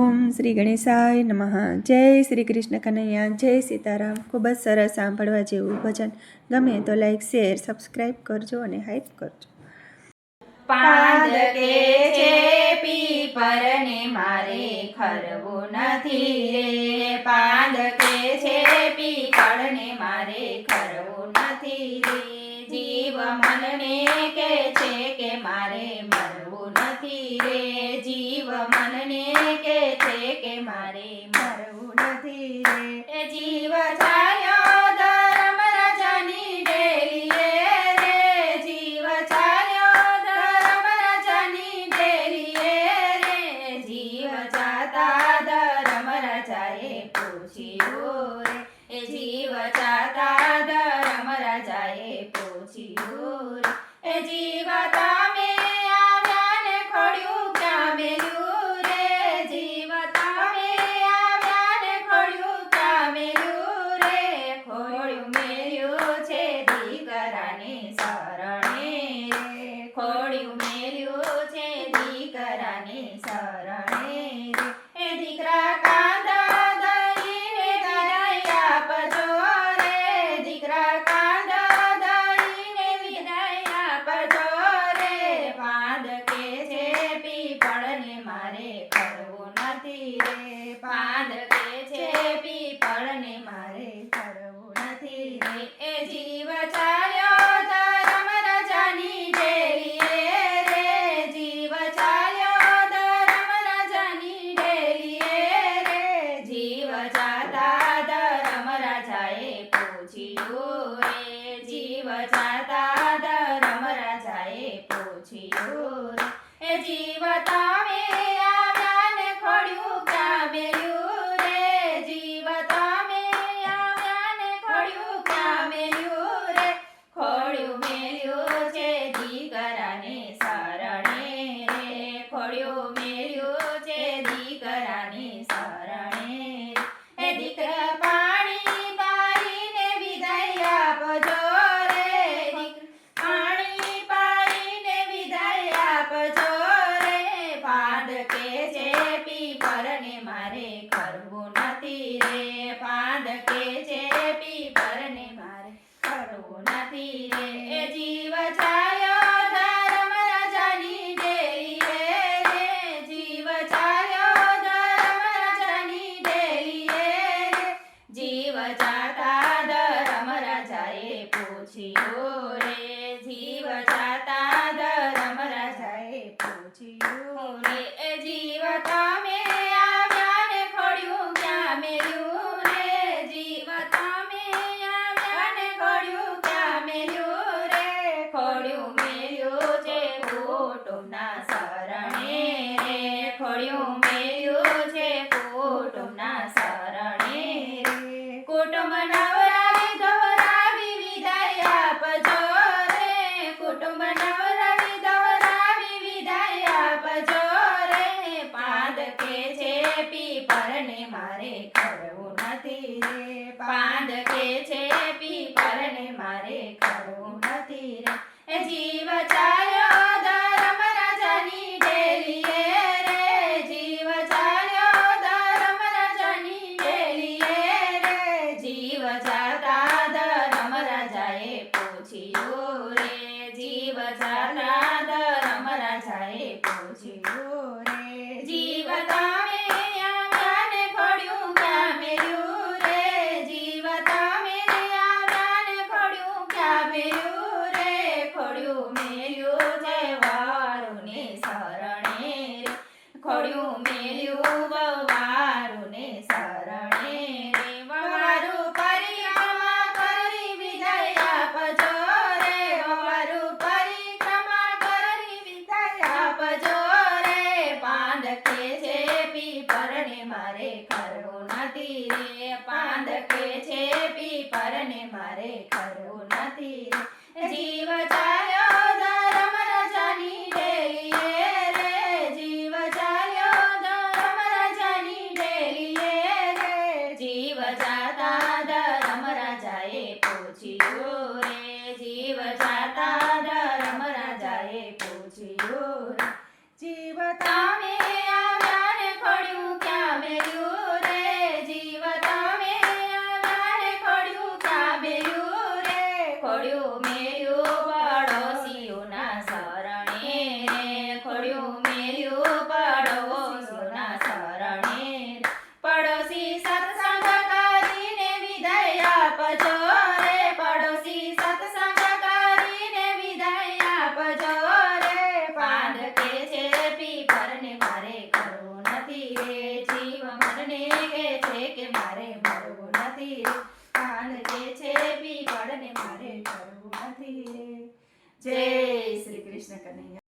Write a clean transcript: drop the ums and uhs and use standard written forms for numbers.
ઓમ શ્રી ગણેશાય નમઃ. જય શ્રી કૃષ્ણ કનૈયા, જય સીતારામ. ખૂબ જ સરસ સાંભળવા જેવું ભજન. ગમે તો લાઈક, શેર, સબસ્ક્રાઈબ કરજો અને હાઈપ કરજો. પાંદકે છે પીપરને મારે ખરવું નથી રે. પાંદકે છે પીપળને મારે ખરવું નથી રે. જીવ મનને કે છે કે મારે મરવું નથી રે. જીવ મનને કે છે કે મારે મરવું નથી રે. એ જીવ ચાલ્યો ધર્મ રાજાની ડેલીએ રે. જીવ ચાલ્યો ધર્મ રાજાની ડેલીએ રે. જીવ જાતા ધર્મ રાજાએ પૂછ્યું રે. એ જીવ જાતા ધર્મ રાજાએ પૂછ્યું રે. એ જીવ તમે આવ્યા ને ખોડ્યું ક્યાં મેલ્યું રે. જીવ તમે આવ્યા ને ખોડ્યું ક્યાં મેલ્યું રે. ખોડ્યું મેલ્યું છે દીકરાને શરણે રે. ખોડ્યું મેલ્યું છે દીકરાને શરણે રે. એ દીકરા કાંદા દઈને વિદાય આપજો રે. દીકરા કાંદા દઈને વિદાય આપજો રે. પાંદકે છે પીપળને મારે ખરવું નથી રે. પાંદકે છે પીપળને મારે ખરવું નથી રે. એ જીવ ચાલ્યો ધર્મ રાજાની ડેલીએ રે. જીવ ચાલ્યો ધર્મ રાજાની ડેલીએ રે. જીવ જાતા ધર્મ રાજાએ પૂછ્યું રે. જીવ જાતા ધર્મ રાજાએ પૂછ્યું રે. એ જીવ તમે આવ્યા ને ખોડ્યું ક્યાં મેલ્યું રે. જીવ તમે આવ્યા ને ખોડ્યું ક્યાં મેલ્યું રે. ખોડ્યું મેલ્યું છે દીકરાને શરણે રે. ખોડ્યું મેલ્યું છે દીકરાને શરણે રે. એ દીકરા પાણી પાઈને વિદાય આપજો રે. પાણી પાઈને વિદાય આપજો રે. પાંદકે છે પીપરને મારે ખરવું નથી રે. પાંદકે છે પીપરને મારે ખરવું નથી રે. એ જીવ ચાલ્યો ધર્મ રાજાની ડેલીએ રે. જીવ ચાલ્યો ધર્મ રાજાની ડેલીએ રે. જીવ જાતા ધર્મ રાજાએ પૂછ્યું રે. જીવ જાતા ધર્મ રાજાએ પૂછ્યું રે. એ જીવ તમે આવ્યા ને ખોડ્યું ક્યાં મેલ્યું રે. જીવ તમે આવ્યા ને ખોડ્યું ક્યાં મેલ્યું રે. ખોડ્યું મેલ્યું છે કુટુંબના શરણે રે. ખોડ્યું મેલ્યું છે કુટુંબના શરણે રે. કુટુંબ નવરાવી ધોરાવી વિદાય આપજો રે. કુટુંબ નવરાવી ધોરાવી વિદાય આપજો રે. પાંદકે છે પીપરને મારે ખરવું નથી રે. પાંદકે છે પીપરને મારે ખરવું નથી રે. એ જીવ ચાલ્યો ધર્મ રાજાની ડેલીએ રે. જીવ ચાલ્યો ધર્મ રાજાની ડેલીએ રે. જીવ જાતા ધર્મ રાજાએ પૂછ્યું રે. જીવ જાતા ધર્મ રાજાએ પૂછ્યું રે. જીવ તમે આવ્યા ને ખોડ્યું ક્યાં મેલ્યું રે. જીવ તમે આવ્યા ને ખોડ્યું ક્યાં મેલ્યું રે. ખોડ્યું મેલ્યું છે વારુને શરણે રે. ખોડ્યું મેલ્યું વવારુને શરણે રે. વવારુ પરિક્રમા કરી વિદાય આપજો રે. વવારુ પરિક્રમા કરી વિદાય આપજો રે. પાંદકે છે પીપરને મારે ખરવું નથી રે.